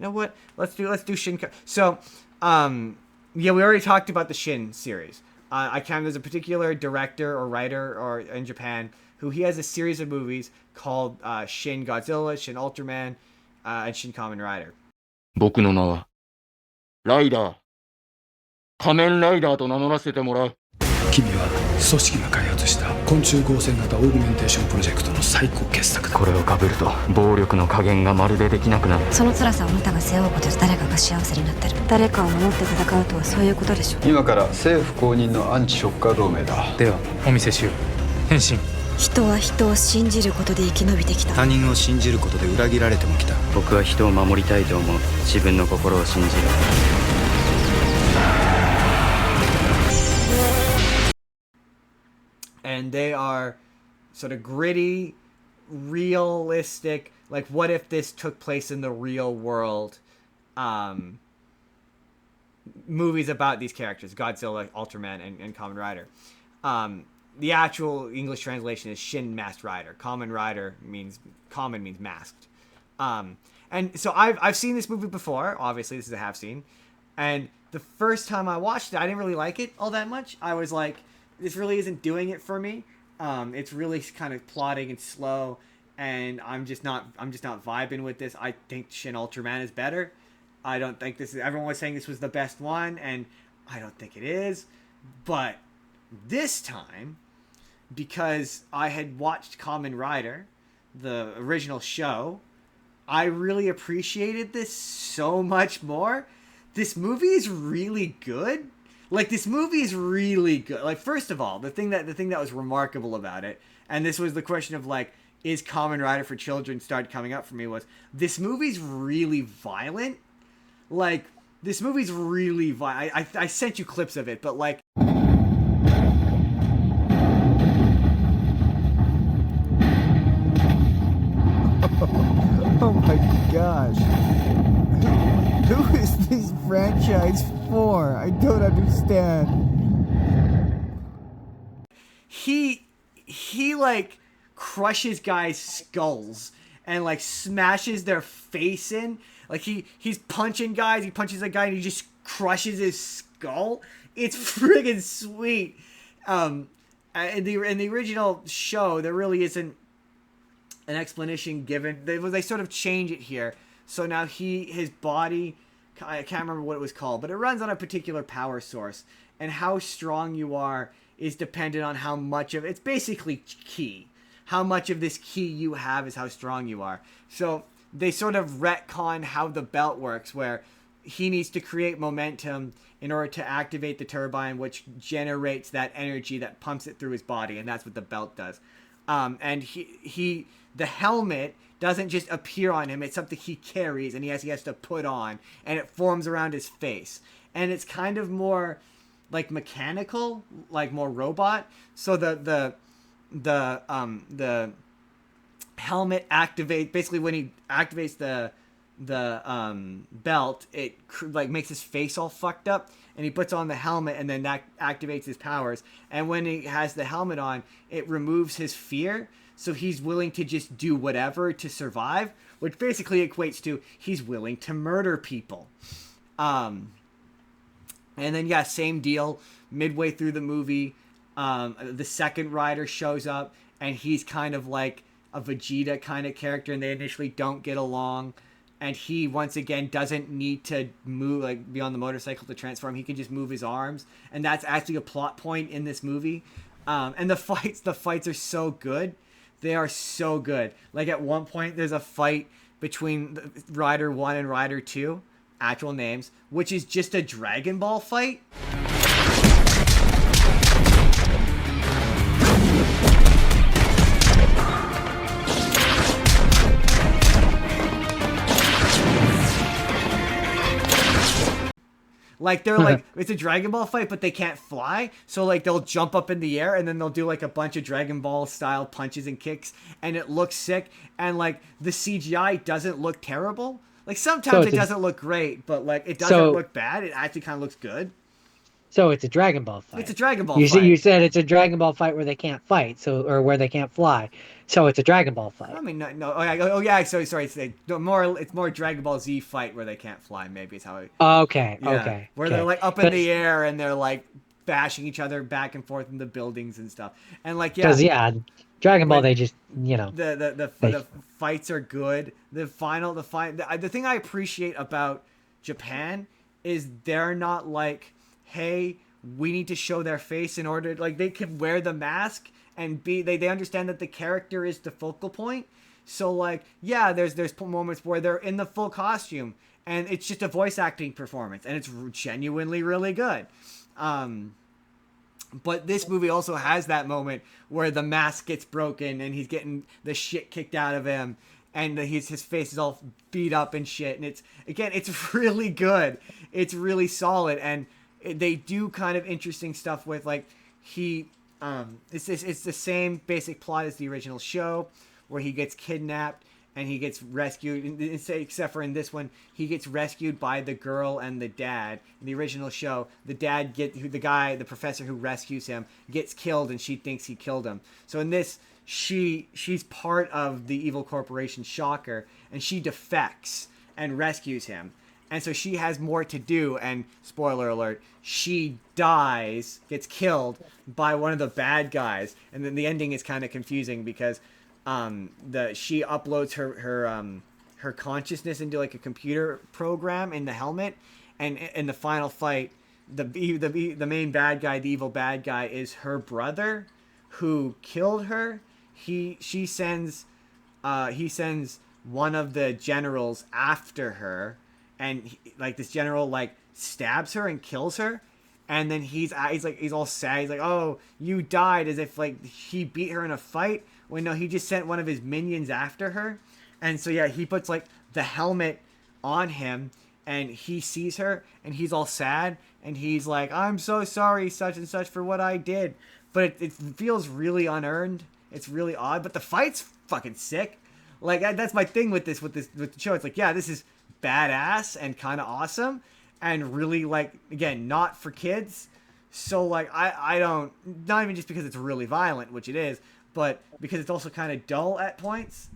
know what? Let's do Shin. So, yeah, we already talked about the Shin series. I can't. There's a particular director or writer or in Japan who he has a series of movies called Shin Godzilla, Shin Ultraman, and Shin Kamen Rider. 僕の名はライダー、仮面ライダーと名乗らせてもらう。君は組織が開発した昆虫合成型オーグメンテーションプロジェクトの最高傑作だ。これを被ると暴力の加減がまるでできなくなる。その辛さをあなたが背負うことで誰かが幸せになってる。誰かを守って戦うとはそういうことでしょ。今から政府公認のアンチショッカー同盟だ。ではお見せしよう。変身。人は人を信じることで生き延びてきた。他人を信じることで裏切られてもきた。僕は人を守りたいと思う。自分の心を信じる。And they are sort of gritty, realistic, like what if this took place in the real world, movies about these characters, Godzilla, Ultraman, and Kamen Rider. The actual English translation is Shin Masked Rider. Kamen means masked. And so I've seen this movie before. Obviously, this is a half scene. And the first time I watched it, I didn't really like it all that much. I was like, this really isn't doing it for me. It's really kind of plodding and slow, and I'm just not vibing with this. I think Shin Ultraman is better. I don't think this is. Everyone was saying this was the best one, and I don't think it is. But this time, because I had watched Kamen Rider, the original show, I really appreciated this so much more. This movie is really good. Like, this movie is really good. Like, first of all, the thing that was remarkable about it, and this was the question of, like, is Kamen Rider for children started coming up for me, was this movie's really violent. Like, this movie's really violent. I sent you clips of it, but, like... Oh my gosh. Who is this franchise for? I don't understand. He like crushes guys' skulls and like smashes their face in. Like he's punching guys. He punches a guy and he just crushes his skull. It's friggin' sweet. In the original show, there really isn't an explanation given. They sort of change it here. So now his body, I can't remember what it was called, but it runs on a particular power source. And how strong you are is dependent on how much of, it's basically ki. How much of this ki you have is how strong you are. So they sort of retcon how the belt works, where he needs to create momentum in order to activate the turbine, which generates that energy that pumps it through his body. And that's what the belt does. And the helmet doesn't just appear on him. It's something he carries and he has to put on, and it forms around his face. And it's kind of more like mechanical, like more robot. So the helmet activate, basically when he activates the belt, it like makes his face all fucked up, and he puts on the helmet, and then that activates his powers. And when he has the helmet on, it removes his fear. So he's willing to just do whatever to survive, which basically equates to he's willing to murder people. And then, yeah, same deal. Midway through the movie, the second rider shows up, and he's kind of like a Vegeta kind of character, and they initially don't get along. And he, once again, doesn't need to move, like, be on the motorcycle to transform. He can just move his arms. And that's actually a plot point in this movie. And the fights are so good. They are so good. Like, at one point, there's a fight between Rider 1 and Rider 2, actual names, which is just a Dragon Ball fight. Like, they're like, it's a Dragon Ball fight, but they can't fly. So, like, they'll jump up in the air, and then they'll do, like, a bunch of Dragon Ball style punches and kicks. And it looks sick. And, like, the CGI doesn't look terrible. Like, sometimes it doesn't look great, but, like, it doesn't look bad. It actually kind of looks good. So it's a Dragon Ball fight. It's a Dragon Ball You fight. you said it's a Dragon Ball fight where they can't fight, or where they can't fly. So it's a Dragon Ball fight. I mean, no. Oh yeah. Sorry. It's more Dragon Ball Z fight where they can't fly. Maybe is how it. Okay. Yeah, Okay. where okay. they're like up in the air and they're like bashing each other back and forth in the buildings and stuff. And like Because Dragon Ball, But they just the fights are good. The thing I appreciate about Japan is they're not like, hey, we need to show their face in order, like they can wear the mask and they understand that the character is the focal point. So like, yeah, there's moments where they're in the full costume and it's just a voice acting performance and it's genuinely really good. But this movie also has that moment where the mask gets broken and he's getting the shit kicked out of him and his face is all beat up and shit. And it's really good. It's really solid. And they do kind of interesting stuff with like it's the same basic plot as the original show where he gets kidnapped and he gets rescued, except for in this one, he gets rescued by the girl and the dad. In the original show, the professor who rescues him gets killed and she thinks he killed him. So in this, she's part of the evil corporation Shocker, and she defects and rescues him. And so she has more to do, and spoiler alert, she dies, gets killed by one of the bad guys. And then the ending is kind of confusing because she uploads her consciousness into like a computer program in the helmet, and in the final fight, the main bad guy, the evil bad guy, is her brother who killed her. He sends one of the generals after her, and this general like stabs her and kills her. And then he's all sad. He's like, "Oh, you died," as if like he beat her in a fight. When no, he just sent one of his minions after her. And so yeah, he puts like the helmet on him, and he sees her, and he's all sad, and he's like, "I'm so sorry, such and such, for what I did." But it feels really unearned. It's really odd, but the fight's fucking sick. Like that's my thing with the show. It's like, yeah, this is badass and kind of awesome. And really, like, again, not for kids. So, like, I don't... Not even just because it's really violent, which it is, but because it's also kind of dull at points.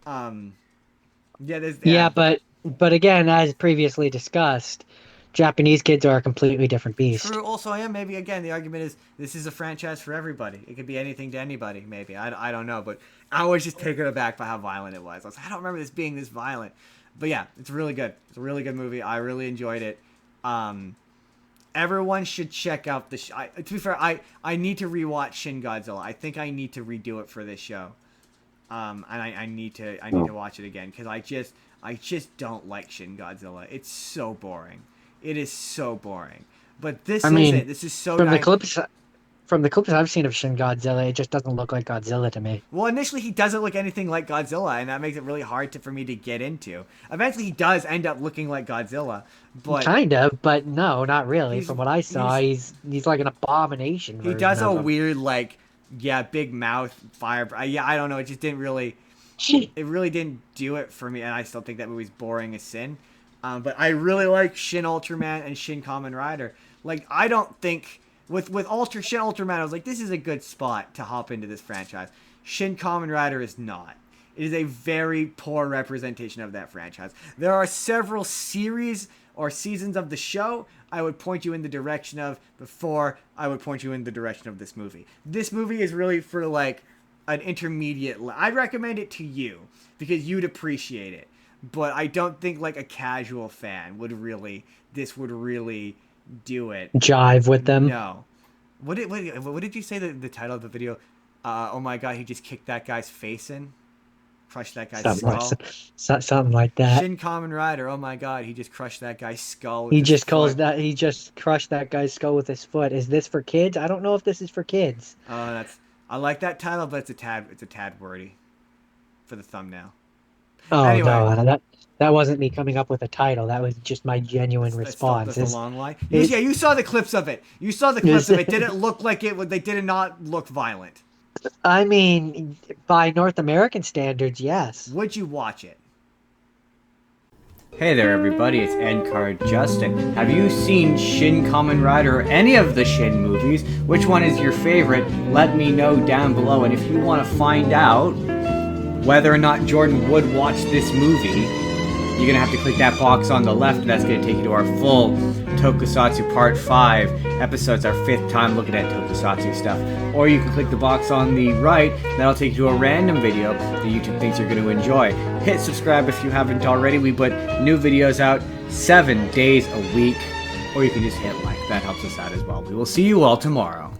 Yeah, but again, as previously discussed, Japanese kids are a completely different beast. True. Also, yeah, maybe, again, the argument is this is a franchise for everybody. It could be anything to anybody, maybe. I don't know, but I was just taken aback by how violent it was. I don't remember this being this violent. But yeah, it's really good. It's a really good movie. I really enjoyed it. Everyone should check out the to be fair, I need to rewatch Shin Godzilla. I think I need to redo it for this show. And I need to watch it again because I just don't like Shin Godzilla. It's so boring. It is so boring. But this isn't. This is so nice. From the clips I've seen of Shin Godzilla, it just doesn't look like Godzilla to me. Well, initially he doesn't look anything like Godzilla, and that makes it really hard for me to get into. Eventually he does end up looking like Godzilla, but kind of, but no, not really. From what I saw, he's like an abomination. He does a weird, like, big mouth, fire. I don't know. It just didn't really. It really didn't do it for me, and I still think that movie's boring as sin. But I really like Shin Ultraman and Shin Kamen Rider. Like, I don't think. With Shin Ultraman, I was like, this is a good spot to hop into this franchise. Shin Kamen Rider is not. It is a very poor representation of that franchise. There are several series or seasons of the show I would point you in the direction of before I would point you in the direction of this movie. This movie is really for, like, an intermediate... I'd recommend it to you because you'd appreciate it. But I don't think, like, a casual fan would really do it. Jive with them. No. What did you say the title of the video? Oh my god, he just kicked that guy's face in, crushed that guy's skull. Something like that. Shin Kamen Rider. Oh my god, he just crushed that guy's skull. He just crushed that guy's skull with his foot. Is this for kids? I don't know if this is for kids. I like that title, but it's a tad wordy for the thumbnail. Oh anyway. No, that wasn't me coming up with a title. That was just my genuine response. That's a long lie. Yeah, you saw the clips of it. Did it look like it? They did not look violent. I mean, by North American standards, yes. Would you watch it? Hey there everybody, it's Edcard Justin. Have you seen Shin Kamen Rider or any of the Shin movies? Which one is your favorite? Let me know down below. And if you want to find out whether or not Jordan would watch this movie, you're going to have to click that box on the left. That's going to take you to our full Tokusatsu Part 5 episodes, our 5th time looking at Tokusatsu stuff. Or you can click the box on the right, that'll take you to a random video that YouTube thinks you're going to enjoy. Hit subscribe if you haven't already. We put new videos out 7 days a week. Or you can just hit like, that helps us out as well. We will see you all tomorrow.